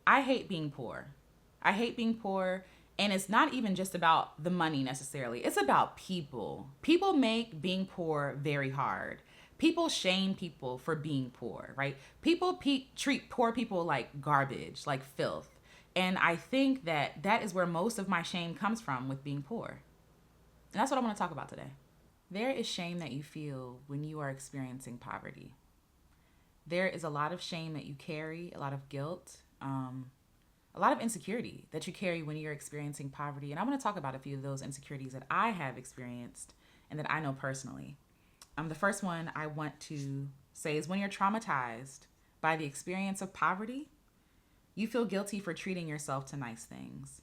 I hate being poor. I hate being poor. And it's not even just about the money necessarily, it's about people. People make being poor very hard. People shame people for being poor, right? People treat poor people like garbage, like filth. And I think that that is where most of my shame comes from with being poor. And that's what I want to talk about today. There is shame that you feel when you are experiencing poverty. There is a lot of shame that you carry, a lot of guilt, a lot of insecurity that you carry when you're experiencing poverty. And I want to talk about a few of those insecurities that I have experienced and that I know personally. The first one I want to say is when you're traumatized by the experience of poverty, you feel guilty for treating yourself to nice things.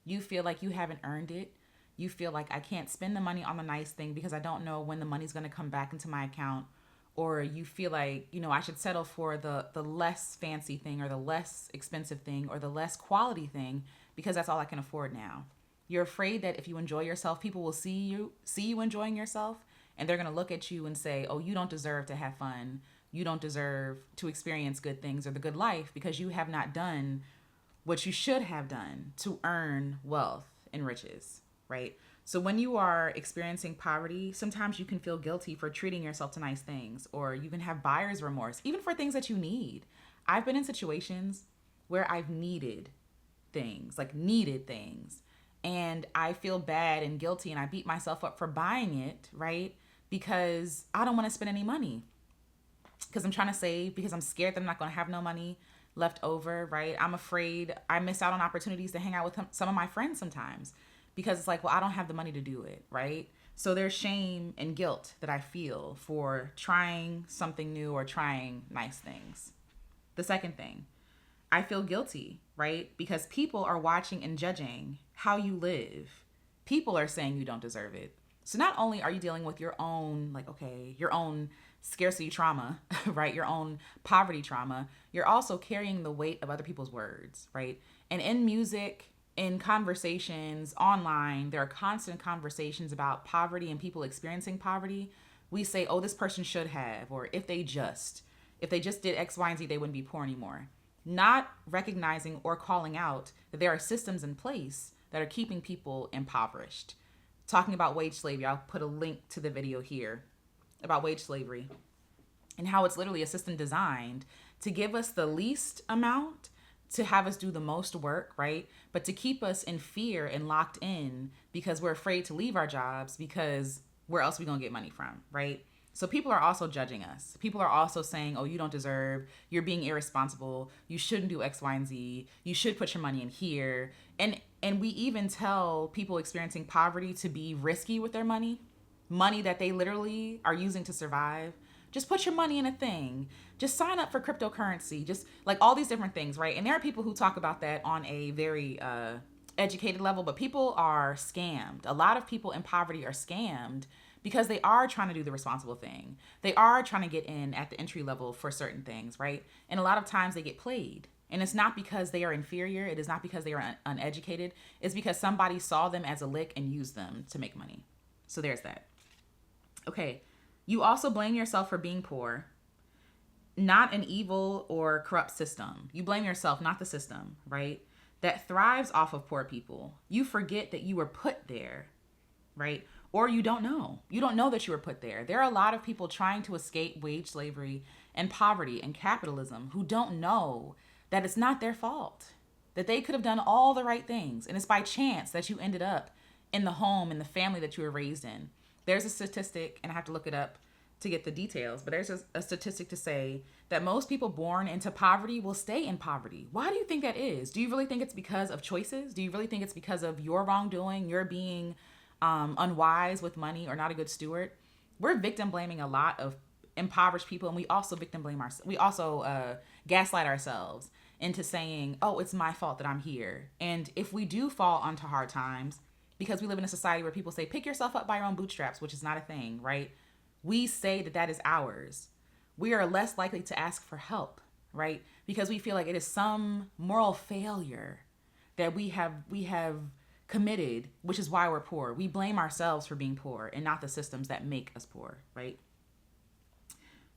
You feel like you haven't earned it. You feel like I can't spend the money on the nice thing because I don't know when the money's going to come back into my account. Or you feel like, I should settle for the less fancy thing or the less expensive thing or the less quality thing because that's all I can afford now. You're afraid that if you enjoy yourself, people will see you enjoying yourself, and they're going to look at you and say, oh, you don't deserve to have fun. You don't deserve to experience good things or the good life because you have not done what you should have done to earn wealth and riches, right? So when you are experiencing poverty, sometimes you can feel guilty for treating yourself to nice things, or you can have buyer's remorse, even for things that you need. I've been in situations where I've needed things, and I feel bad and guilty, and I beat myself up for buying it, right? Because I don't want to spend any money, because I'm trying to save, because I'm scared that I'm not going to have no money left over, right? I'm afraid I miss out on opportunities to hang out with some of my friends sometimes, because it's like, well, I don't have the money to do it, right? So there's shame and guilt that I feel for trying something new or trying nice things. The second thing, I feel guilty, right? Because people are watching and judging how you live. People are saying you don't deserve it. So not only are you dealing with your own, your own scarcity trauma, right? Your own poverty trauma, you're also carrying the weight of other people's words, right? And in music, in conversations online, there are constant conversations about poverty and people experiencing poverty. We say, oh, this person should have, or if they just did X, Y, and Z, they wouldn't be poor anymore. Not recognizing or calling out that there are systems in place that are keeping people impoverished. Talking about wage slavery, I'll put a link to the video here about wage slavery and how it's literally a system designed to give us the least amount to have us do the most work, right? But to keep us in fear and locked in because we're afraid to leave our jobs because where else are we going to get money from, right? So people are also judging us. People are also saying, oh, you don't deserve, you're being irresponsible, you shouldn't do X, Y, and Z, you should put your money in here. And we even tell people experiencing poverty to be risky with their money that they literally are using to survive. Just put your money in a thing. Just sign up for cryptocurrency. Just like all these different things, right? And there are people who talk about that on a very educated level, but people are scammed. A lot of people in poverty are scammed because they are trying to do the responsible thing. They are trying to get in at the entry level for certain things, right? And a lot of times they get played. And it's not because they are inferior. It is not because they are uneducated. It's because somebody saw them as a lick and used them to make money. So there's that. Okay. You also blame yourself for being poor, not an evil or corrupt system. You blame yourself, not the system, right? That thrives off of poor people. You forget that you were put there, right? Or you don't know. You don't know that you were put there. There are a lot of people trying to escape wage slavery and poverty and capitalism who don't know that it's not their fault, that they could have done all the right things. And it's by chance that you ended up in the home and the family that you were raised in. There's a statistic, and I have to look it up to get the details, but there's a statistic to say that most people born into poverty will stay in poverty. Why do you think that is? Do you really think it's because of choices? Do you really think it's because of your wrongdoing, your being unwise with money or not a good steward? We're victim blaming a lot of impoverished people, and we also victim blame ourselves. We also gaslight ourselves into saying, oh, it's my fault that I'm here. And if we do fall onto hard times, because we live in a society where people say, pick yourself up by your own bootstraps, which is not a thing, right? We say that that is ours. We are less likely to ask for help, right? Because we feel like it is some moral failure that we have committed, which is why we're poor. We blame ourselves for being poor and not the systems that make us poor, right?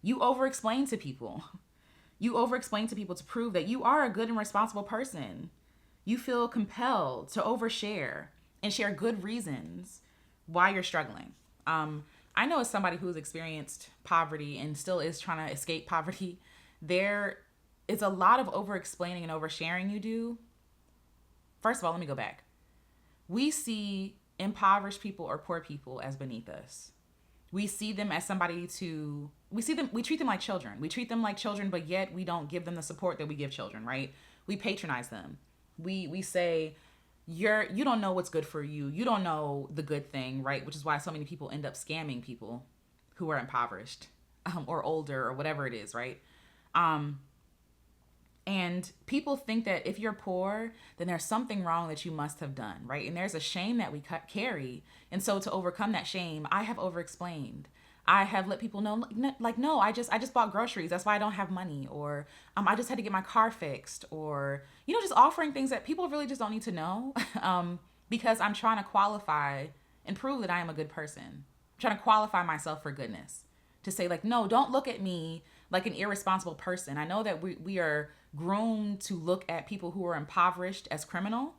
You over-explain to people. You over explain to people to prove that you are a good and responsible person. You feel compelled to overshare and share good reasons why you're struggling. I know as somebody who's experienced poverty and still is trying to escape poverty, there is a lot of over explaining and oversharing you do. First of all, let me go back. We see impoverished people or poor people as beneath us. We see them as we treat them like children. We treat them like children, but yet we don't give them the support that we give children, right? We patronize them. We say, you don't know what's good for you. You don't know the good thing, right? Which is why so many people end up scamming people who are impoverished or older or whatever it is, right? And people think that if you're poor, then there's something wrong that you must have done, right? And there's a shame that we carry. And so to overcome that shame, I have over-explained. I have let people know, like, no, I just bought groceries. That's why I don't have money. Or I just had to get my car fixed. Or, just offering things that people really just don't need to know because I'm trying to qualify and prove that I am a good person. I'm trying to qualify myself for goodness. To say, like, no, don't look at me like an irresponsible person. I know that we are groomed to look at people who are impoverished as criminal.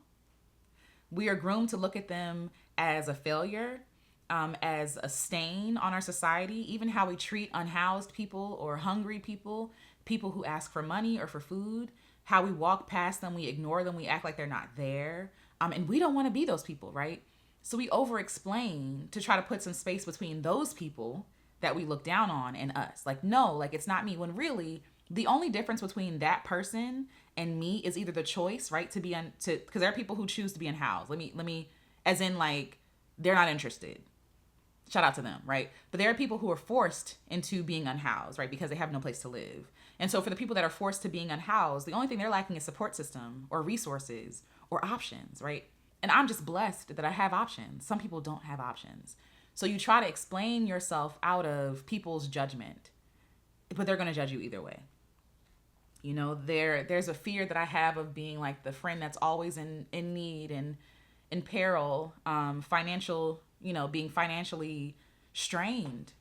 We are groomed to look at them as a failure, as a stain on our society. Even how we treat unhoused people or hungry people, people who ask for money or for food, how we walk past them, we ignore them, we act like they're not there. And we don't want to be those people, right? So we over-explain to try to put some space between those people that we look down on and us. Like, no, like, it's not me. When really, the only difference between that person and me is either the choice, right, to be because there are people who choose to be unhoused. Let me, as in, like, they're not interested. Shout out to them, right? But there are people who are forced into being unhoused, right, because they have no place to live. And so for the people that are forced to being unhoused, the only thing they're lacking is support system or resources or options, right? And I'm just blessed that I have options. Some people don't have options. So you try to explain yourself out of people's judgment, but they're going to judge you either way. There's a fear that I have of being like the friend that's always in need and in peril, being financially strained.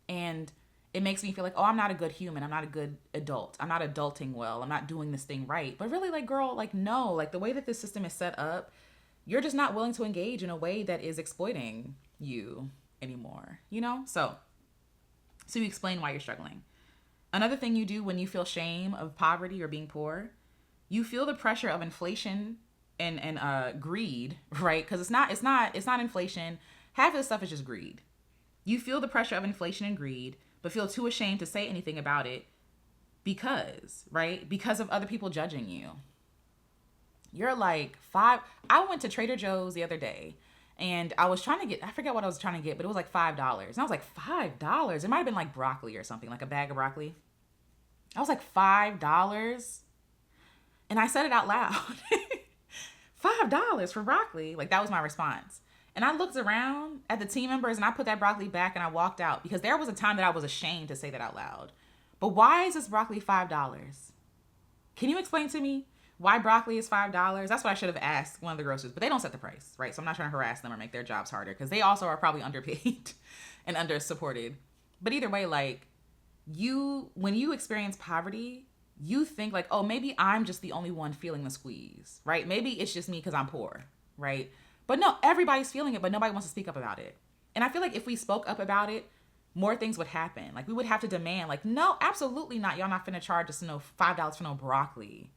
And it makes me feel like, oh, I'm not a good human. I'm not a good adult. I'm not adulting well. I'm not doing this thing right. But really, like, girl, like, no, like, the way that this system is set up, you're just not willing to engage in a way that is exploiting you anymore, So you explain why you're struggling. Another thing you do when you feel shame of poverty or being poor, you feel the pressure of inflation and greed, right? Because it's not inflation. Half of the stuff is just greed. You feel the pressure of inflation and greed, but feel too ashamed to say anything about it because of other people judging you. You're like I went to Trader Joe's the other day and I was trying to get, I forget what I was trying to get, but it was like $5. And I was like, $5? It might have been like broccoli or something, like a bag of broccoli. I was like, $5? And I said it out loud. $5 for broccoli. Like, that was my response. And I looked around at the team members and I put that broccoli back and I walked out because there was a time that I was ashamed to say that out loud. But why is this broccoli $5? Can you explain to me why broccoli is $5? That's what I should have asked one of the grocers, but they don't set the price, right? So I'm not trying to harass them or make their jobs harder because they also are probably underpaid and under supported. But either way, like, when you experience poverty, you think like, oh, maybe I'm just the only one feeling the squeeze, right? Maybe it's just me because I'm poor, right? But no, everybody's feeling it, but nobody wants to speak up about it. And I feel like if we spoke up about it, more things would happen. Like, we would have to demand, like, no, absolutely not. Y'all not finna charge us $5 for no broccoli.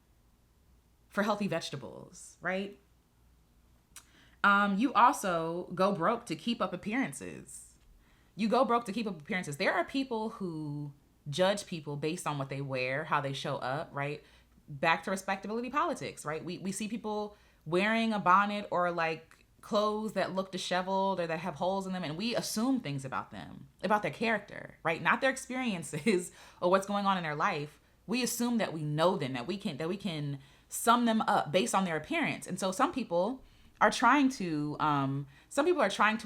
For healthy vegetables, right? You also go broke to keep up appearances. There are people who judge people based on what they wear, how they show up, right? Back to respectability politics, right? We see people wearing a bonnet or like clothes that look disheveled or that have holes in them, and we assume things about them, about their character, right? Not their experiences or what's going on in their life. We assume that we know them, that we can sum them up based on their appearance. And so some people are trying to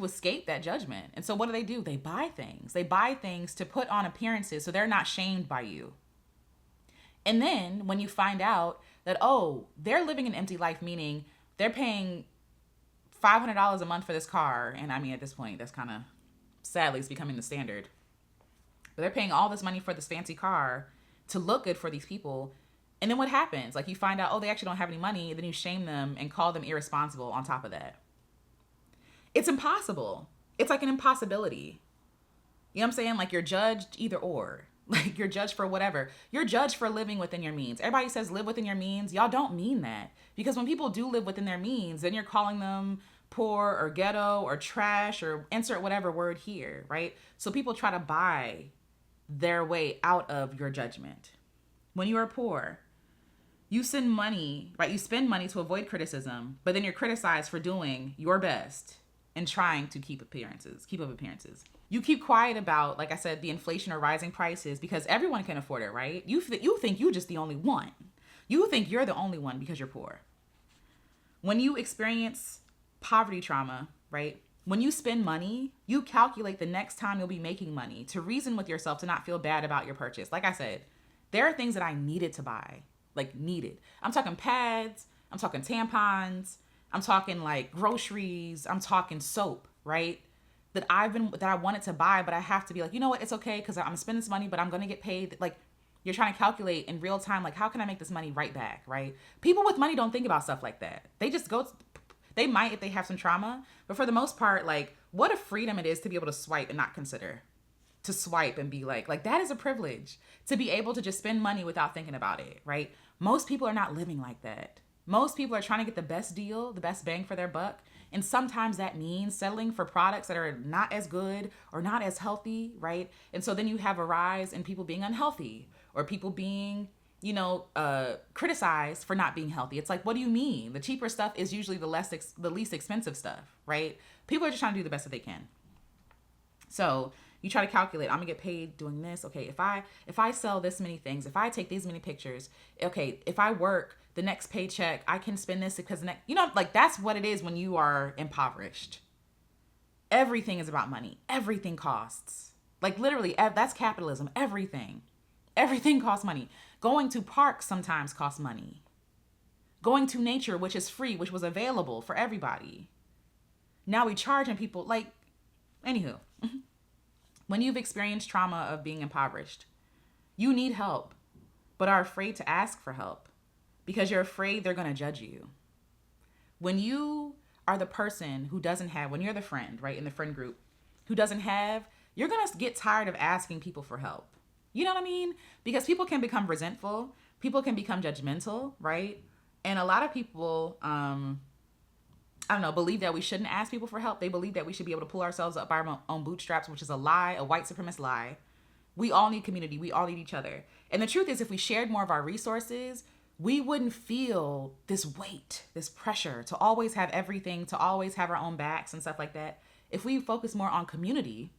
escape that judgment. And so what do? They buy things to put on appearances so they're not shamed by you. And then when you find out that, oh, they're living an empty life, meaning they're paying $500 a month for this car. And I mean, at this point, that's kind of sadly it's becoming the standard. But they're paying all this money for this fancy car. to look good for these people. And then what happens? Like you find out, oh, they actually don't have any money. And then you shame them and call them irresponsible on top of that. It's impossible. It's like an impossibility. You know what I'm saying? Like you're judged either or. Like you're judged for whatever. You're judged for living within your means. Everybody says live within your means. Y'all don't mean that. Because when people do live within their means, then you're calling them poor or ghetto or trash or insert whatever word here, right? So people try to buy their way out of your judgment. When you are poor, you send money, right? You spend money to avoid criticism, but then you're criticized for doing your best and trying to keep up appearances. You keep quiet about, like I said, the inflation or rising prices because everyone can afford it, right? You think you're just the only one. You think you're the only one because you're poor. When you experience poverty trauma, right? When you spend money, you calculate the next time you'll be making money to reason with yourself to not feel bad about your purchase. Like I said, there are things that I needed to buy, like needed. I'm talking pads, I'm talking tampons, I'm talking like groceries, I'm talking soap, right? That I wanted to buy, but I have to be like, you know what? It's okay because I'm spending this money, but I'm going to get paid. Like you're trying to calculate in real time, like how can I make this money right back, right? People with money don't think about stuff like that. They just go, they might if they have some trauma, but for the most part, like what a freedom it is to be able to swipe and not consider. To swipe and be like that is a privilege to be able to just spend money without thinking about it, right? Most people are not living like that. Most people are trying to get the best deal, the best bang for their buck. And sometimes that means settling for products that are not as good or not as healthy, right? And so then you have a rise in people being unhealthy or people being, criticized for not being healthy. It's like, what do you mean? The cheaper stuff is usually the least expensive stuff, right? People are just trying to do the best that they can. So you try to calculate, I'm gonna get paid doing this. Okay, if I sell this many things, if I take these many pictures, okay, if I work the next paycheck, I can spend this because like that's what it is when you are impoverished. Everything is about money. Everything costs. Like literally, that's capitalism. Everything costs money. Going to parks sometimes costs money. Going to nature, which is free, which was available for everybody. Now we charging people like, anywho. When you've experienced trauma of being impoverished, you need help, but are afraid to ask for help because you're afraid they're going to judge you. When you are the person who doesn't have, when you're the friend, right, in the friend group who doesn't have, you're going to get tired of asking people for help. You know what I mean? Because people can become resentful. People can become judgmental, right? And a lot of people, believe that we shouldn't ask people for help. They believe that we should be able to pull ourselves up by our own bootstraps, which is a lie, a white supremacist lie. We all need community. We all need each other. And the truth is, if we shared more of our resources, we wouldn't feel this weight, this pressure to always have everything, to always have our own backs and stuff like that. If we focus more on community,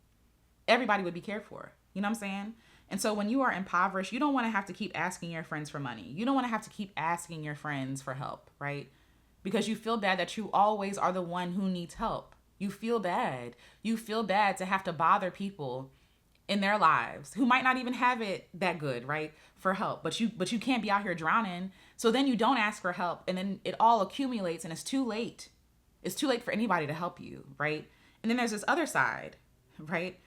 everybody would be cared for. You know what I'm saying? And so when you are impoverished, you don't want to have to keep asking your friends for money. You don't want to have to keep asking your friends for help, right? Because you feel bad that you always are the one who needs help. You feel bad. You feel bad to have to bother people in their lives who might not even have it that good, right? For help. But you can't be out here drowning. So then you don't ask for help and then it all accumulates and it's too late. It's too late for anybody to help you, right? And then there's this other side, right?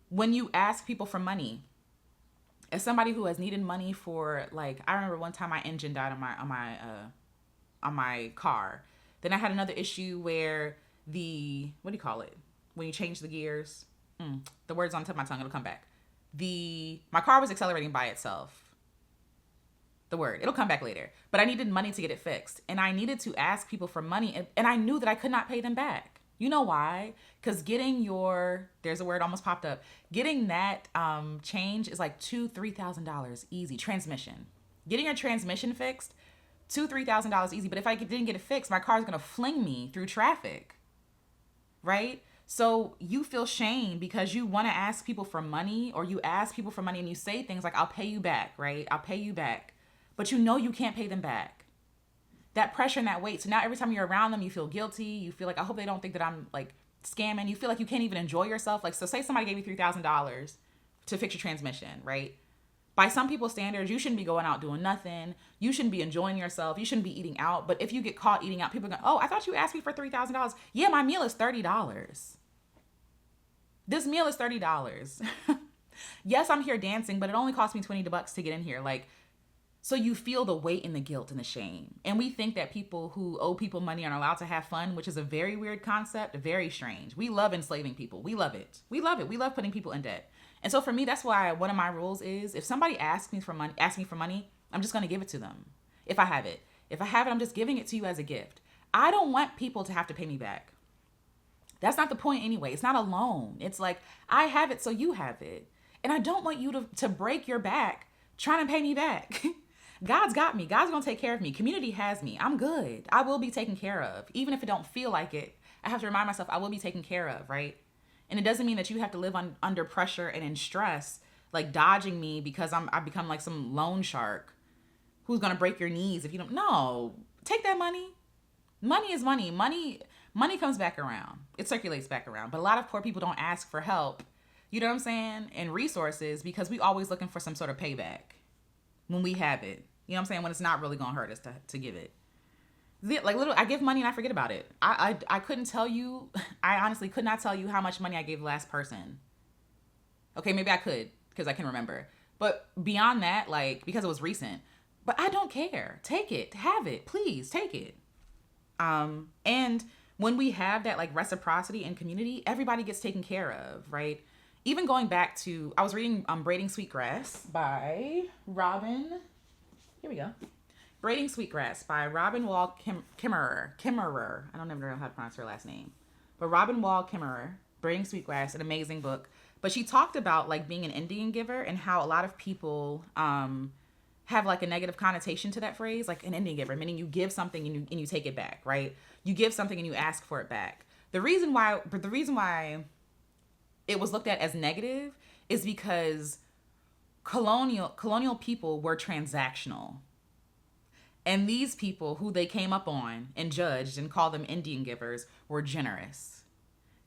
When you ask people for money, as somebody who has needed money for, like, I remember one time my engine died on my car. Then I had another issue where what do you call it? When you change the gears, the word's on the tip of my tongue, it'll come back. My car was accelerating by itself. It'll come back later. But I needed money to get it fixed. And I needed to ask people for money. And I knew that I could not pay them back. You know why? Because there's a word almost popped up. Getting that change is like $2,000-$3,000 easy. Transmission. Getting your transmission fixed, $2,000-$3,000 easy. But if I didn't get it fixed, my car is going to fling me through traffic. Right? So you feel shame because you want to ask people for money, or you ask people for money and you say things like, I'll pay you back, right? I'll pay you back. But you know you can't pay them back. That pressure and that weight. So now every time you're around them, you feel guilty. You feel like, I hope they don't think that I'm like scamming. You feel like you can't even enjoy yourself. Like, so say somebody gave you $3,000 to fix your transmission, right? By some people's standards, you shouldn't be going out doing nothing. You shouldn't be enjoying yourself. You shouldn't be eating out. But if you get caught eating out, people are going, oh, I thought you asked me for $3,000. Yeah, my meal is $30. This meal is $30. Yes, I'm here dancing, but it only cost me $20 to get in here. Like, so you feel the weight and the guilt and the shame. And we think that people who owe people money are allowed to have fun, which is a very weird concept, very strange. We love enslaving people. We love it. We love it. We love putting people in debt. And so for me, that's why one of my rules is if somebody asks me for money, I'm just going to give it to them. If I have it. If I have it, I'm just giving it to you as a gift. I don't want people to have to pay me back. That's not the point anyway. It's not a loan. It's like, I have it, so you have it. And I don't want you to break your back trying to pay me back. God's got me. God's going to take care of me. Community has me. I'm good. I will be taken care of. Even if it don't feel like it, I have to remind myself I will be taken care of, right? And it doesn't mean that you have to live under pressure and in stress, like dodging me because I become like some loan shark who's going to break your knees if you don't. No, take that money. Money is money. Money comes back around. It circulates back around. But a lot of poor people don't ask for help, you know what I'm saying, and resources because we always looking for some sort of payback when we have it. You know what I'm saying? When it's not really going to hurt us to give it. Like I give money and I forget about it. I couldn't tell you. I honestly could not tell you how much money I gave the last person. Okay, maybe I could because I can remember. But beyond that, like, because it was recent. But I don't care. Take it. Have it. Please take it. And when we have that like reciprocity in community, everybody gets taken care of, right? Even going back to, I was reading Braiding Sweetgrass by Robin. Here we go. Braiding Sweetgrass by Robin Wall Kimmerer. I don't ever know how to pronounce her last name. But Robin Wall Kimmerer, Braiding Sweetgrass, an amazing book. But she talked about like being an Indian giver and how a lot of people have like a negative connotation to that phrase, like an Indian giver, meaning you give something and you take it back, right? You give something and you ask for it back. The reason why it was looked at as negative is because colonial people were transactional. And these people who they came up on and judged and called them Indian givers were generous.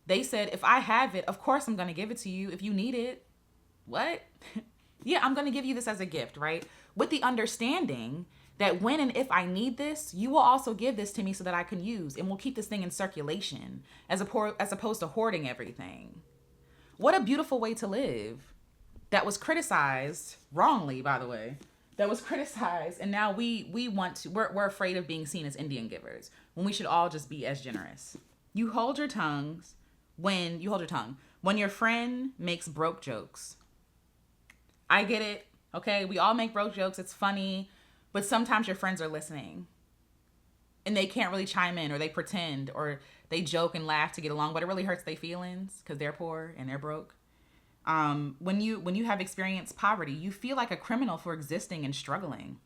They said, if I have it, of course I'm going to give it to you if you need it. What? Yeah, I'm going to give you this as a gift, right? With the understanding that when and if I need this, you will also give this to me so that I can use, and we'll keep this thing in circulation as opposed to hoarding everything. What a beautiful way to live. That was criticized wrongly, by the way. That was criticized, and now we're afraid of being seen as Indian givers when we should all just be as generous. You hold your tongue when your friend makes broke jokes. I get it. Okay, we all make broke jokes. It's funny, but sometimes your friends are listening and they can't really chime in, or they pretend, or they joke and laugh to get along, but it really hurts their feelings because they're poor and they're broke. When you have experienced poverty, you feel like a criminal for existing and struggling.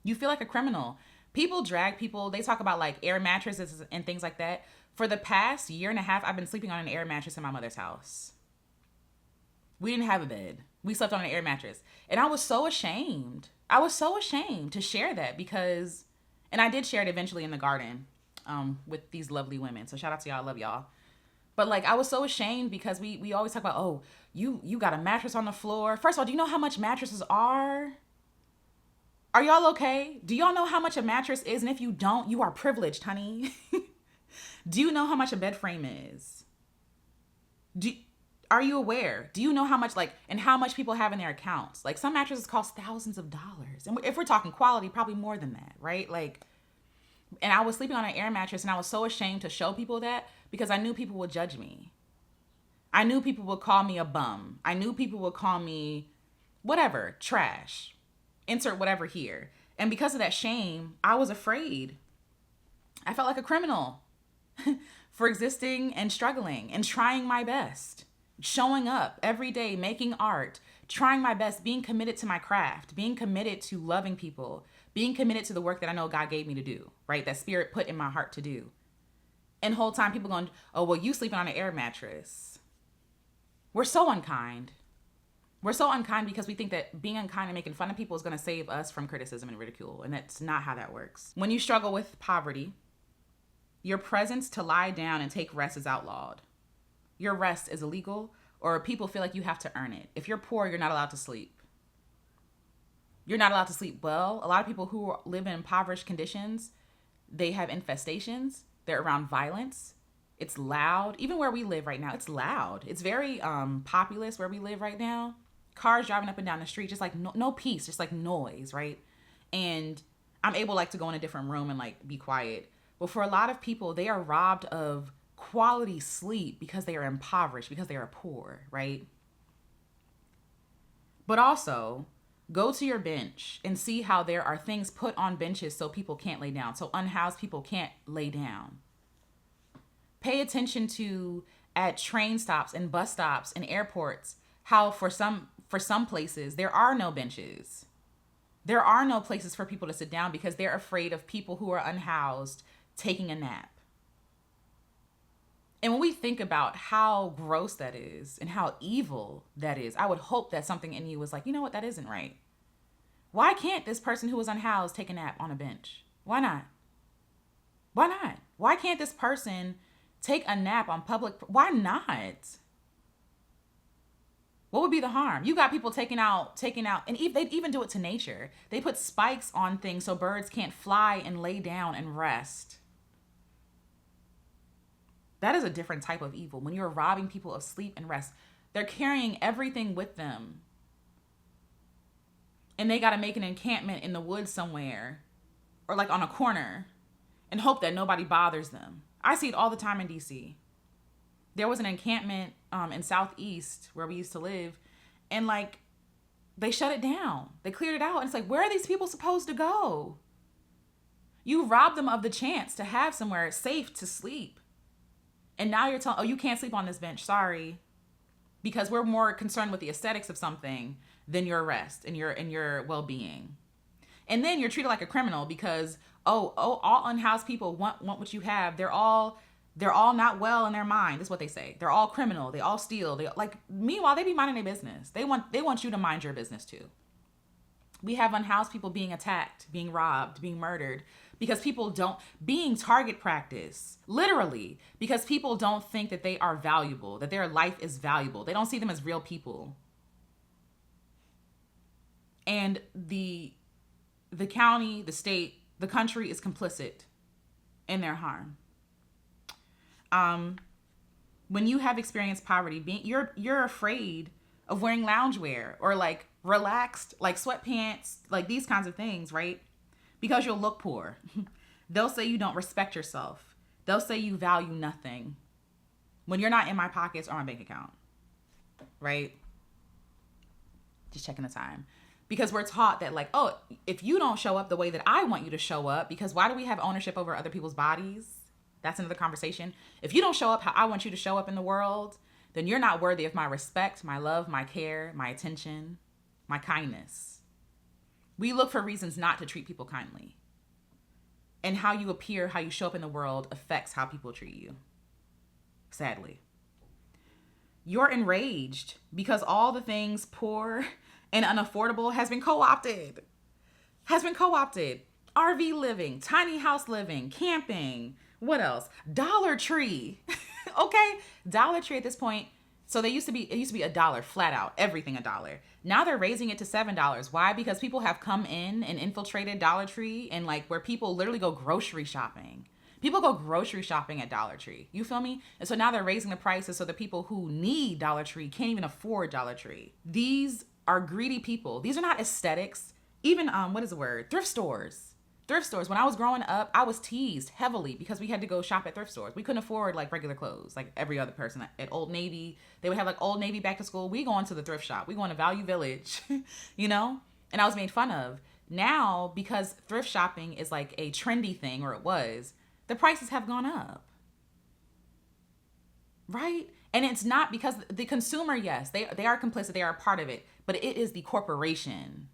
You feel like a criminal. People drag people. They talk about like air mattresses and things like that. For the past year and a half, I've been sleeping on an air mattress in my mother's house. We didn't have a bed. We slept on an air mattress. And I was so ashamed. To share that because, and I did share it eventually in the garden with these lovely women. So shout out to y'all. I love y'all. But like, I was so ashamed because we always talk about, oh, you got a mattress on the floor. First of all, do you know how much mattresses are? Are y'all okay? Do y'all know how much a mattress is? And if you don't, you are privileged, honey. Do you know how much a bed frame is? Are you aware? Do you know how much, like, and how much people have in their accounts? Like, some mattresses cost thousands of dollars. And if we're talking quality, probably more than that, right? Like, and I was sleeping on an air mattress, and I was so ashamed to show people that because I knew people would judge me. I knew people would call me a bum. I knew people would call me whatever, trash. Insert whatever here. And because of that shame, I was afraid. I felt like a criminal for existing and struggling and trying my best. Showing up every day, making art, trying my best, being committed to my craft, being committed to loving people, being committed to the work that I know God gave me to do, right? That Spirit put in my heart to do. And the whole time people going, oh, well, you sleeping on an air mattress. We're so unkind. We're so unkind because we think that being unkind and making fun of people is going to save us from criticism and ridicule. And that's not how that works. When you struggle with poverty, your presence to lie down and take rest is outlawed. Your rest is illegal, or people feel like you have to earn it. If you're poor, you're not allowed to sleep. You're not allowed to sleep well. A lot of people who live in impoverished conditions, they have infestations. They're around violence. It's loud. Even where we live right now, it's loud. It's very populous where we live right now. Cars driving up and down the street, just like no peace, just like noise, right? And I'm able like to go in a different room and like be quiet. But for a lot of people, they are robbed of quality sleep because they are impoverished, because they are poor, right? But also, go to your bench and see how there are things put on benches so people can't lay down, so unhoused people can't lay down. Pay attention to at train stops and bus stops and airports how for some places there are no benches. There are no places for people to sit down because they're afraid of people who are unhoused taking a nap. And when we think about how gross that is and how evil that is, I would hope that something in you was like, you know what, that isn't right. Why can't this person who was unhoused take a nap on a bench? Why not? Why not? Why can't this person take a nap on public? Why not? What would be the harm? You got people taking out, and they even do it to nature. They put spikes on things so birds can't fly and lay down and rest. That is a different type of evil. When you're robbing people of sleep and rest, they're carrying everything with them. And they got to make an encampment in the woods somewhere or like on a corner and hope that nobody bothers them. I see it all the time in DC. There was an encampment in Southeast where we used to live, and like they shut it down. They cleared it out. And it's like, where are these people supposed to go? You robbed them of the chance to have somewhere safe to sleep. And now you're telling, oh, you can't sleep on this bench. Sorry. Because we're more concerned with the aesthetics of something than your rest and your well-being. And then you're treated like a criminal because, all unhoused people want what you have. They're all not well in their mind. That's what they say. They're all criminal. They all steal. Meanwhile, they be minding their business. They want you to mind your business too. We have unhoused people being attacked, being robbed, being murdered because being target practice, literally, because people don't think that they are valuable, that their life is valuable. They don't see them as real people. And the county, the state, the country is complicit in their harm. When you have experienced poverty, you're afraid of wearing loungewear or like relaxed, like sweatpants, like these kinds of things, right? Because you'll look poor. They'll say you don't respect yourself. They'll say you value nothing when you're not in my pockets or my bank account, right? Just checking the time. Because we're taught that like, oh, if you don't show up the way that I want you to show up, because why do we have ownership over other people's bodies? That's another conversation. If you don't show up how I want you to show up in the world, then you're not worthy of my respect, my love, my care, my attention, my kindness. We look for reasons not to treat people kindly. And how you appear, how you show up in the world affects how people treat you. Sadly. You're enraged because all the things poor and unaffordable has been co-opted. RV living, tiny house living, camping. What else? Dollar Tree. Okay? Dollar Tree at this point. So it used to be $1 flat out, everything $1. Now they're raising it to $7. Why? Because people have come in and infiltrated Dollar Tree and like where people literally go grocery shopping. People go grocery shopping at Dollar Tree. You feel me? And so now they're raising the prices so the people who need Dollar Tree can't even afford Dollar Tree. These are greedy people. These are not aesthetics. Even, what is the word? Thrift stores. When I was growing up, I was teased heavily because we had to go shop at thrift stores. We couldn't afford like regular clothes, like every other person at Old Navy. They would have like Old Navy back to school. We going to the thrift shop. We going to Value Village, you know? And I was made fun of. Now, because thrift shopping is like a trendy thing, or it was, the prices have gone up. Right? And it's not because the consumer, yes, they are complicit. They are a part of it. But it is the corporation.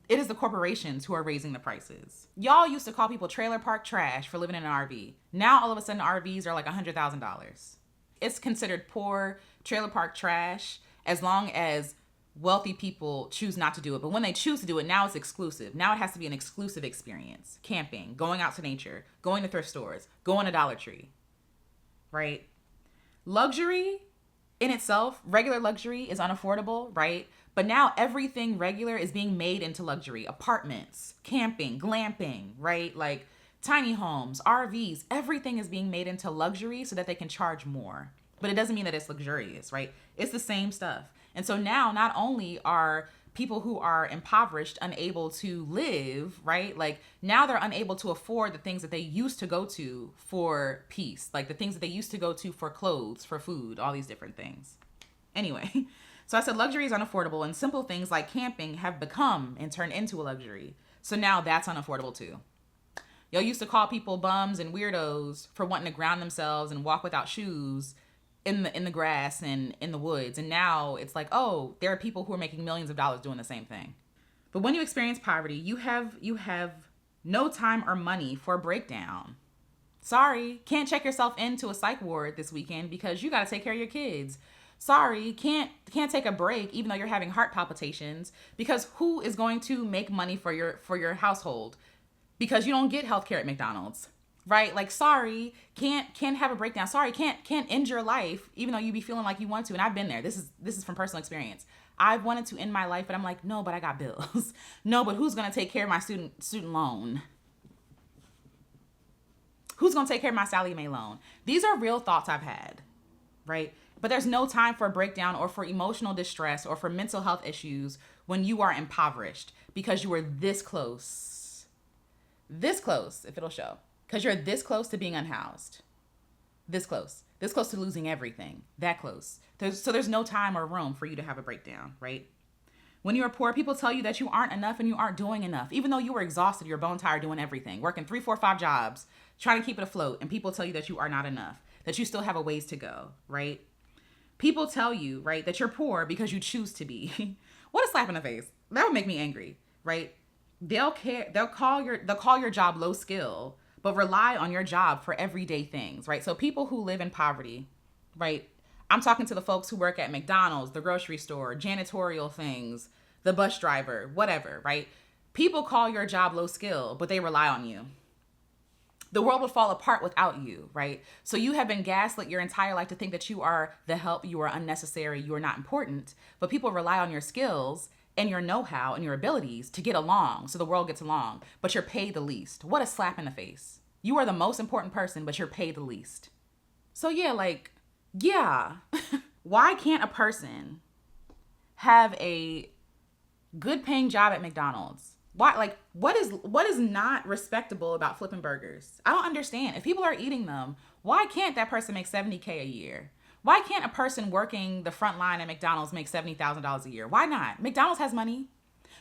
It is the corporations who are raising the prices. Y'all used to call people trailer park trash for living in an RV. Now, all of a sudden, RVs are like $100,000. It's considered poor trailer park trash as long as wealthy people choose not to do it. But when they choose to do it, now it's exclusive. Now it has to be an exclusive experience. Camping, going out to nature, going to thrift stores, going to Dollar Tree, right? Luxury in itself, regular luxury is unaffordable, right? But now everything regular is being made into luxury. Apartments, camping, glamping, right? Like tiny homes, RVs, everything is being made into luxury so that they can charge more. But it doesn't mean that it's luxurious, right? It's the same stuff. And so now not only are people who are impoverished unable to live, right? Like now they're unable to afford the things that they used to go to for peace, like the things that they used to go to for clothes, for food, all these different things. Anyway, so I said luxury is unaffordable, and simple things like camping have become and turned into a luxury. So now that's unaffordable too. Y'all used to call people bums and weirdos for wanting to ground themselves and walk without shoes in the grass and in the woods. And now it's like, oh, there are people who are making millions of dollars doing the same thing. But when you experience poverty, you have no time or money for a breakdown. Sorry, can't check yourself into a psych ward this weekend because you got to take care of your kids. Sorry, can't take a break even though you're having heart palpitations, because who is going to make money for your household? Because you don't get healthcare at McDonald's. Right? Like, sorry, can't have a breakdown. Sorry, can't end your life, even though you be feeling like you want to. And I've been there. This is from personal experience. I've wanted to end my life, but I'm like, no, but I got bills. No, but who's going to take care of my student loan? Who's going to take care of my Sallie Mae loan? These are real thoughts I've had, right? But there's no time for a breakdown or for emotional distress or for mental health issues when you are impoverished, because you are this close, if it'll show. Because you're this close to being unhoused. This close to losing everything. That close. So there's no time or room for you to have a breakdown, right? When you are poor, people tell you that you aren't enough and you aren't doing enough. Even though you were exhausted, you're bone tired doing everything, working 3, 4, 5 jobs, trying to keep it afloat. And people tell you that you are not enough, that you still have a ways to go, right? People tell you, right, that you're poor because you choose to be. What a slap in the face. That would make me angry, right? They'll call your job low skill, but rely on your job for everyday things, right? So people who live in poverty, right? I'm talking to the folks who work at McDonald's, the grocery store, janitorial things, the bus driver, whatever, right? People call your job low skill, but they rely on you. The world would fall apart without you, right? So you have been gaslit your entire life to think that you are the help, you are unnecessary, you are not important, but people rely on your skills and your know-how and your abilities to get along, so the world gets along, but you're paid the least. What a slap in the face. You are the most important person, but you're paid the least. So yeah, why can't a person have a good paying job at McDonald's? Why, what is not respectable about flipping burgers? I don't understand. If people are eating them, why can't that person make $70K a year? Why can't a person working the front line at McDonald's make $70,000 a year? Why not? McDonald's has money.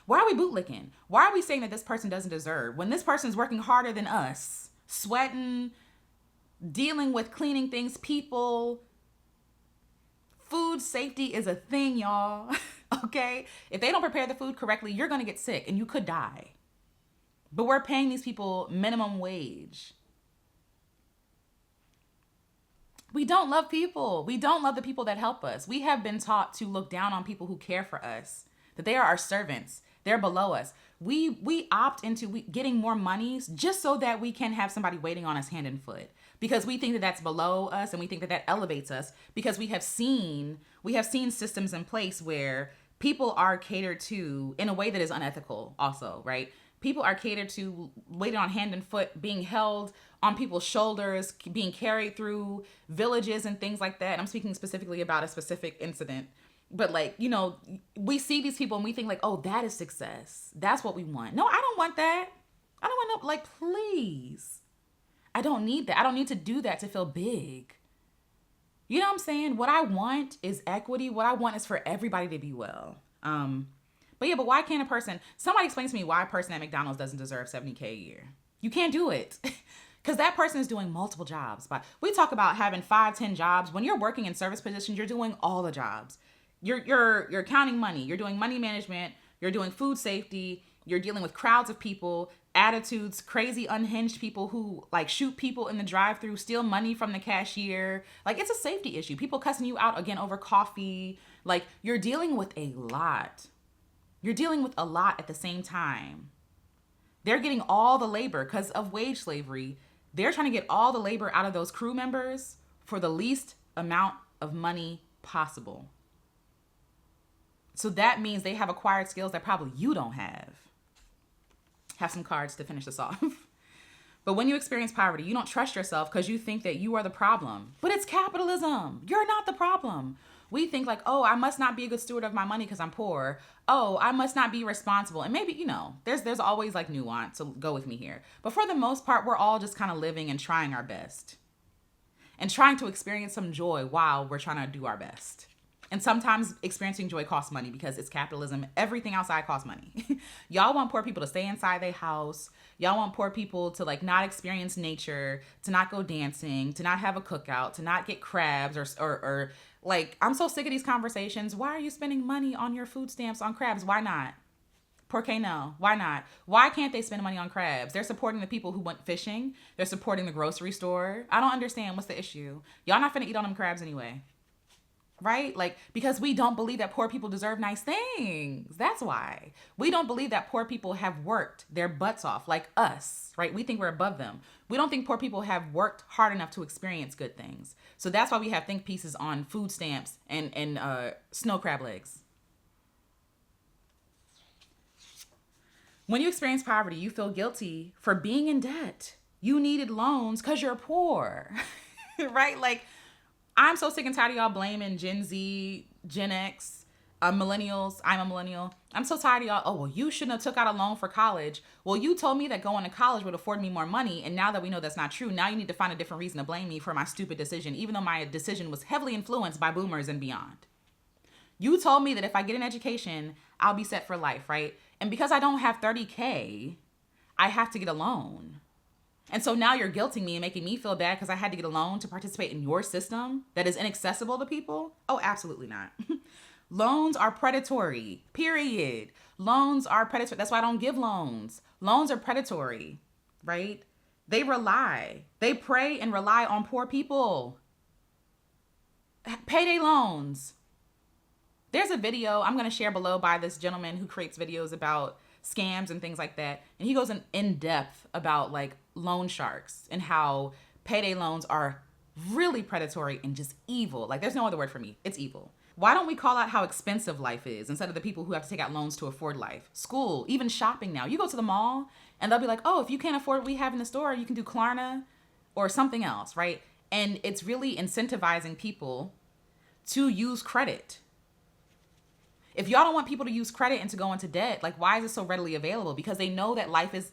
Why are we bootlicking? Why are we saying that this person doesn't deserve when this person's working harder than us, sweating, dealing with cleaning things, people? Food safety is a thing, y'all. Okay? If they don't prepare the food correctly, you're going to get sick and you could die. But we're paying these people minimum wage. We don't love people. We don't love the people that help us. We have been taught to look down on people who care for us, that they are our servants. They're below us. We opt into getting more monies just so that we can have somebody waiting on us hand and foot, because we think that that's below us and we think that that elevates us, because we have seen systems in place where people are catered to in a way that is unethical also, right? People are catered to, waiting on hand and foot, being held on people's shoulders, being carried through villages and things like that. I'm speaking specifically about a specific incident. But we see these people and we think oh, that is success. That's what we want. No, I don't want that. I don't want please. I don't need that. I don't need to do that to feel big. You know what I'm saying? What I want is equity. What I want is for everybody to be well. But why can't somebody explain to me why a person at McDonald's doesn't deserve $70K a year? You can't do it. Because that person is doing multiple jobs. But we talk about having 5, 10 jobs. When you're working in service positions, you're doing all the jobs. You're counting money. You're doing money management. You're doing food safety. You're dealing with crowds of people, attitudes, crazy unhinged people who shoot people in the drive-thru, steal money from the cashier. It's a safety issue. People cussing you out again over coffee. You're dealing with a lot. You're dealing with a lot at the same time. They're getting all the labor because of wage slavery. They're trying to get all the labor out of those crew members for the least amount of money possible. So that means they have acquired skills that probably you don't have. Have some cards to finish this off. But when you experience poverty, you don't trust yourself because you think that you are the problem. But it's capitalism. You're not the problem. we think like, oh, I must not be a good steward of my money because I'm poor. Oh, I must not be responsible. And maybe, there's always like nuance, so go with me here. But for the most part, we're all just kind of living and trying our best and trying to experience some joy while we're trying to do our best. And sometimes experiencing joy costs money because it's capitalism. Everything outside costs money. Y'all want poor people to stay inside their house. Y'all want poor people to like not experience nature, to not go dancing, to not have a cookout, to not get crabs or like, I'm so sick of these conversations. Why are you spending money on your food stamps on crabs? Why not? Por qué no? Why not? Why can't they spend money on crabs? They're supporting the people who went fishing. They're supporting the grocery store. I don't understand. What's the issue? Y'all not finna eat on them crabs anyway. Right? Like, because we don't believe that poor people deserve nice things. That's why. We don't believe that poor people have worked their butts off like us, right? We think we're above them. We don't think poor people have worked hard enough to experience good things. So that's why we have think pieces on food stamps and snow crab legs. When you experience poverty, you feel guilty for being in debt. You needed loans because you're poor, right? Like, I'm so sick and tired of y'all blaming Gen Z, Gen X, millennials. I'm a millennial. I'm so tired of y'all. Oh, well, you shouldn't have took out a loan for college. Well, you told me that going to college would afford me more money. And now that we know that's not true, now you need to find a different reason to blame me for my stupid decision, even though my decision was heavily influenced by boomers and beyond. You told me that if I get an education, I'll be set for life, right? And because I don't have $30K, I have to get a loan. And so now you're guilting me and making me feel bad because I had to get a loan to participate in your system that is inaccessible to people? Oh, absolutely not. Loans are predatory, period. Loans are predatory. That's why I don't give loans. Loans are predatory, right? They prey and rely on poor people. Payday loans. There's a video I'm going to share below by this gentleman who creates videos about scams and things like that. And he goes in depth about like loan sharks and how payday loans are really predatory and just evil. Like, there's no other word for me. It's evil. Why don't we call out how expensive life is instead of the people who have to take out loans to afford life? School, even shopping now. You go to the mall and they'll be like, oh, if you can't afford what we have in the store, you can do Klarna or something else, right? And it's really incentivizing people to use credit. If y'all don't want people to use credit and to go into debt, like, why is it so readily available? Because they know that life is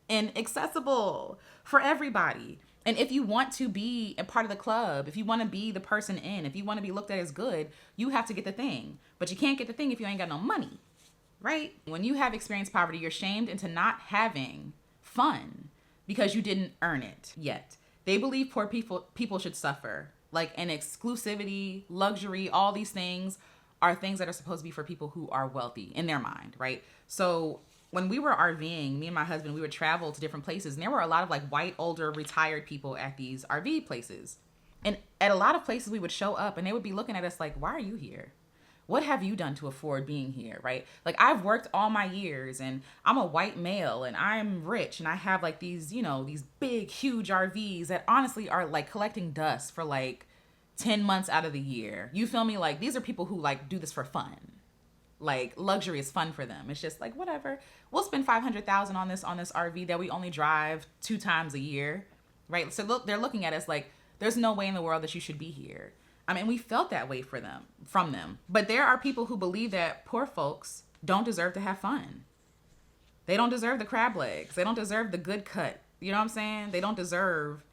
inaccessible for everybody. And if you want to be a part of the club, if you want to be the person in, if you want to be looked at as good, you have to get the thing. But you can't get the thing if you ain't got no money, right? When you have experienced poverty, you're shamed into not having fun because you didn't earn it yet. They believe poor people should suffer. Like, an exclusivity, luxury, all these things are things that are supposed to be for people who are wealthy in their mind, right? So when we were RVing, me and my husband, we would travel to different places, and there were a lot of like white, older, retired people at these RV places. And at a lot of places we would show up and they would be looking at us like, why are you here? What have you done to afford being here, right? Like, I've worked all my years and I'm a white male and I'm rich and I have like these, these big, huge RVs that honestly are like collecting dust for like 10 months out of the year. You feel me? Like, these are people who like do this for fun. Like, luxury is fun for them. It's just like, whatever. We'll spend $500,000 on this RV that we only drive 2 times a year, right? So look, they're looking at us like, there's no way in the world that you should be here. I mean, we felt that way from them. But there are people who believe that poor folks don't deserve to have fun. They don't deserve the crab legs. They don't deserve the good cut. You know what I'm saying? They don't deserve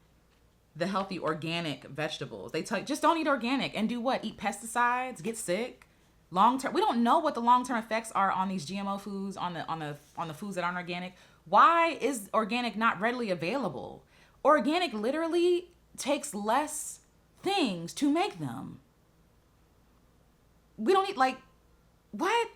the healthy organic vegetables. They tell you, just don't eat organic and do what? Eat pesticides, get sick. Long term, we don't know what the long term effects are on these GMO foods, on the foods that aren't organic. Why is organic not readily available? Organic literally takes less things to make them. We don't eat like, what?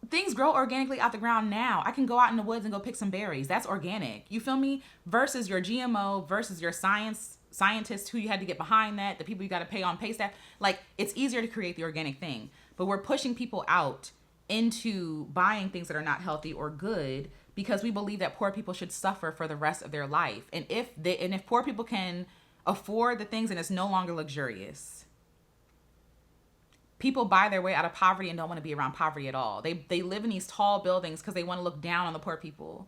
Things grow organically out the ground now. I can go out in the woods and go pick some berries. That's organic. You feel me? Versus your GMO, versus your scientists who you had to get behind that, the people you got to pay on pay staff. Like, it's easier to create the organic thing. But we're pushing people out into buying things that are not healthy or good because we believe that poor people should suffer for the rest of their life. And if poor people can afford the things and it's no longer luxurious, people buy their way out of poverty and don't want to be around poverty at all. They live in these tall buildings because they want to look down on the poor people.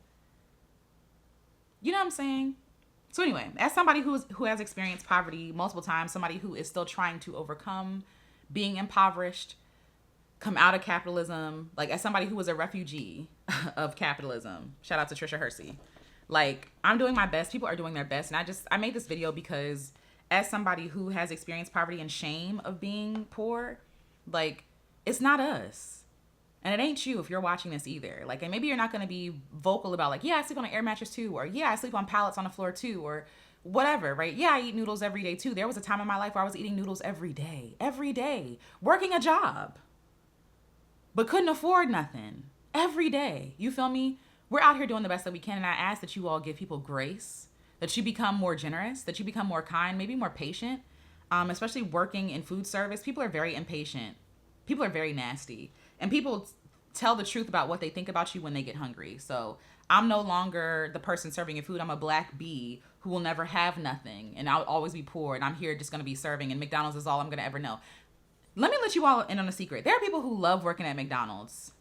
You know what I'm saying? So anyway, as somebody who has experienced poverty multiple times, somebody who is still trying to overcome being impoverished, come out of capitalism, like as somebody who was a refugee of capitalism. Shout out to Trisha Hersey. Like, I'm doing my best. People are doing their best. And I made this video because as somebody who has experienced poverty and shame of being poor, like, it's not us. And it ain't you if you're watching this either. Like, and maybe you're not going to be vocal about like, yeah, I sleep on an air mattress too. Or yeah, I sleep on pallets on the floor too. Or whatever, right? Yeah, I eat noodles every day too. There was a time in my life where I was eating noodles every day, working a job, but couldn't afford nothing every day. You feel me? We're out here doing the best that we can. And I ask that you all give people grace, that you become more generous, that you become more kind, maybe more patient, especially working in food service. People are very impatient. People are very nasty. And people tell the truth about what they think about you when they get hungry. So I'm no longer the person serving your food. I'm a black bee who will never have nothing. And I'll always be poor. And I'm here just going to be serving. And McDonald's is all I'm going to ever know. Let me let you all in on a secret. There are people who love working at McDonald's.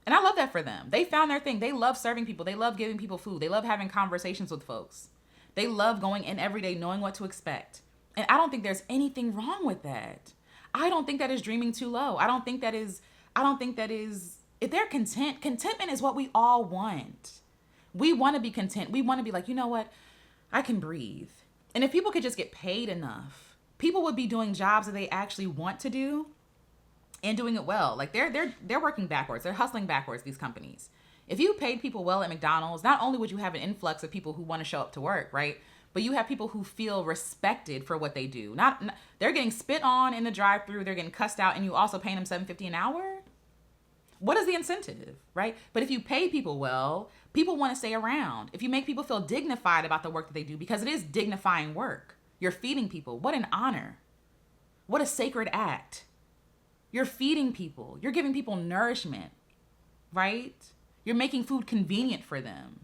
And I love that for them. They found their thing. They love serving people. They love giving people food. They love having conversations with folks. They love going in every day knowing what to expect. And I don't think there's anything wrong with that. I don't think that is dreaming too low. I don't think that is, if they're content, contentment is what we all want. We want to be content. We want to be like, you know what? I can breathe. And if people could just get paid enough, people would be doing jobs that they actually want to do and doing it well. Like they're working backwards. They're hustling backwards, these companies. If you paid people well at McDonald's, not only would you have an influx of people who want to show up to work, right? But you have people who feel respected for what they do. Not they're getting spit on in the drive-thru, they're getting cussed out, and you also paying them $7.50 an hour? What is the incentive, right? But if you pay people well, people want to stay around. If you make people feel dignified about the work that they do, because it is dignifying work. You're feeding people. What an honor. What a sacred act. You're feeding people. You're giving people nourishment, right? You're making food convenient for them.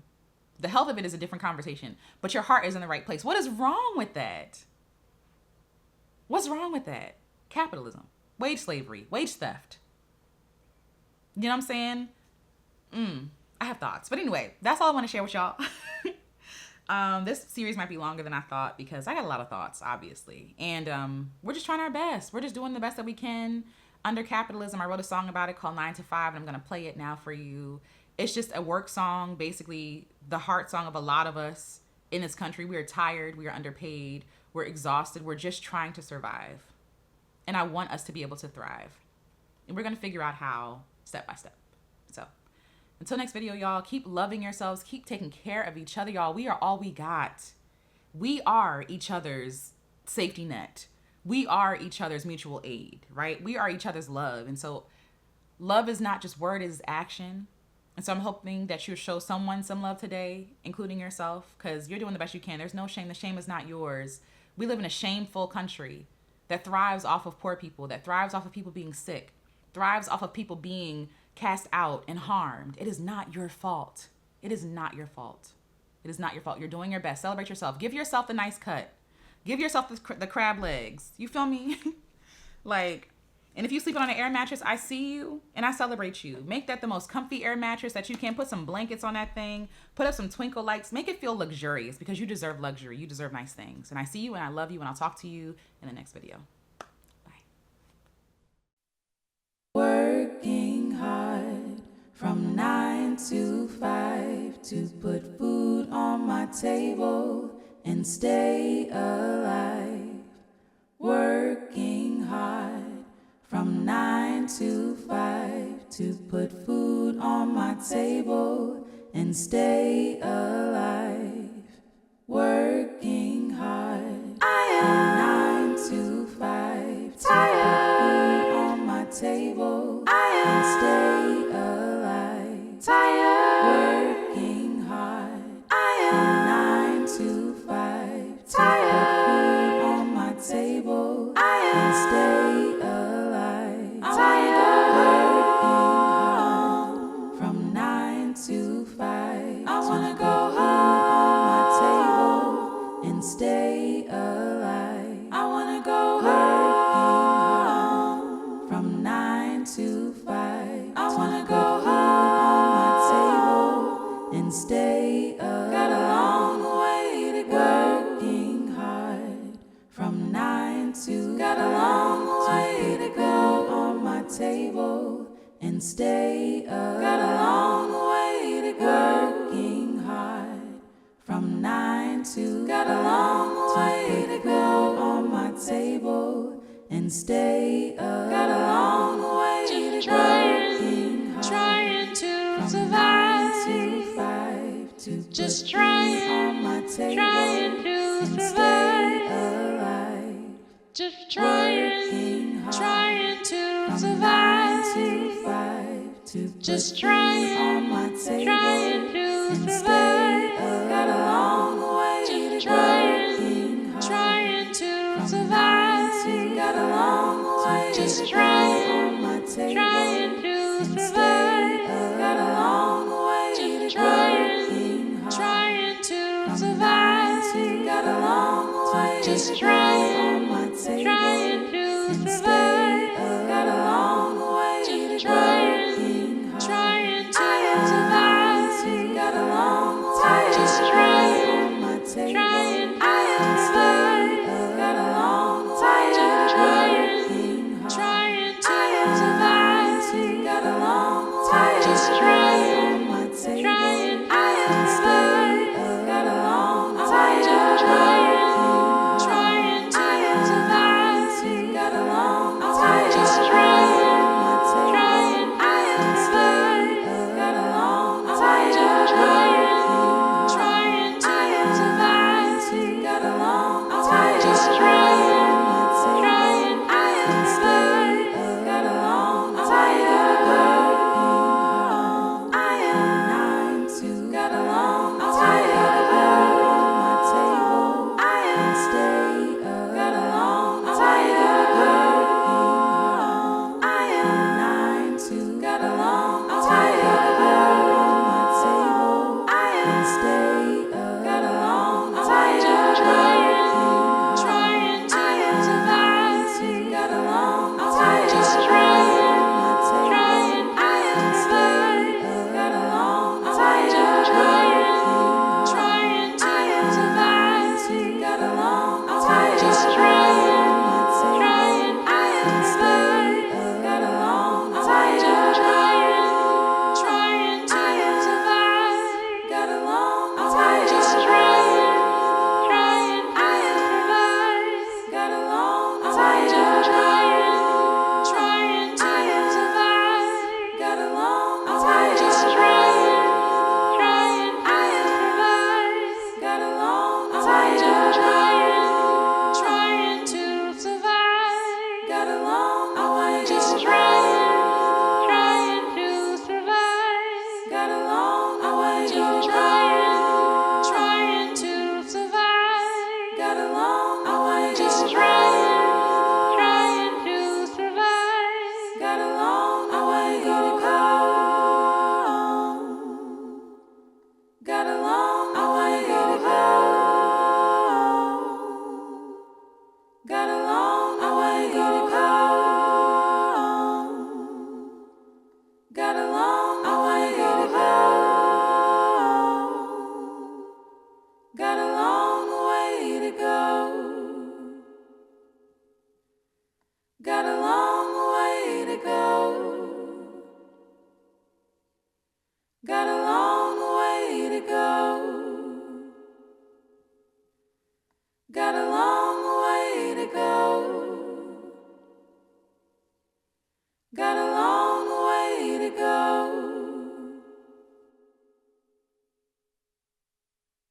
The health of it is a different conversation, but your heart is in the right place. What is wrong with that? What's wrong with that? Capitalism, wage slavery, wage theft. You know what I'm saying? I have thoughts. But anyway, that's all I want to share with y'all. This series might be longer than I thought because I got a lot of thoughts, obviously. And we're just trying our best. We're just doing the best that we can under capitalism. I wrote a song about it called 9 to 5, and I'm going to play it now for you. It's just a work song, basically the heart song of a lot of us in this country. We are tired. We are underpaid. We're exhausted. We're just trying to survive. And I want us to be able to thrive. And we're going to figure out how step by step. So until next video, y'all, keep loving yourselves. Keep taking care of each other, y'all. We are all we got. We are each other's safety net. We are each other's mutual aid, right? We are each other's love. And so love is not just word, it is action. And so I'm hoping that you show someone some love today, including yourself, because you're doing the best you can. There's no shame. The shame is not yours. We live in a shameful country that thrives off of poor people, that thrives off of people being sick, thrives off of people being cast out and harmed. It is not your fault. It is not your fault. It is not your fault. You're doing your best. Celebrate yourself. Give yourself the nice cut. Give yourself the crab legs. You feel me? Like, and if you sleep on an air mattress, I see you and I celebrate you. Make that the most comfy air mattress that you can. Put some blankets on that thing. Put up some twinkle lights. Make it feel luxurious because you deserve luxury. You deserve nice things. And I see you and I love you and I'll talk to you in the next video. Bye. Working hard from 9 to 5 to put food on my table and stay alive. Working hard from 9 to 5 to put food on my table and stay alive. Working hard from 9 to 5 to put food on my table and stay alive. Working hard from 9 to 5 to put food on my table and stay alive. Working hard from 9 to 5 I wanna go home on my table and stay alive. I wanna go home from 9 to 5 I wanna go home on my table and stay alive. Got a long way to go. Working hard from 9 to 5. Got a long way and stay alive. Got a long way to go. Working hard from 9 to got a long way to go on my table and stay alive. Got a long way to go. Trying to survive. 9 to 5 to just trying on my table to and survive. stay alive. Just Working hard trying to from survive. 9 to 5 to Just trying on my table to and survive. stay alive. Got a long way to go. Working hard Trying to from survive. 9 to got a long way Just to go trying on my table to and survive. stay alive. Got a long way to go. Working hard Trying to from survive. 9 to got a long way Just to go trying on my table to and survive. stay alive. Got a long way to go. Working hard Trying to from survive. 9 to got a long way Just to go trying on my table trying and to stay survive. alive. Got a long way to go. Working hard Trying to from survive. 9 to got a long way Just to go trying on my table to and stay alive. Got a long way to go.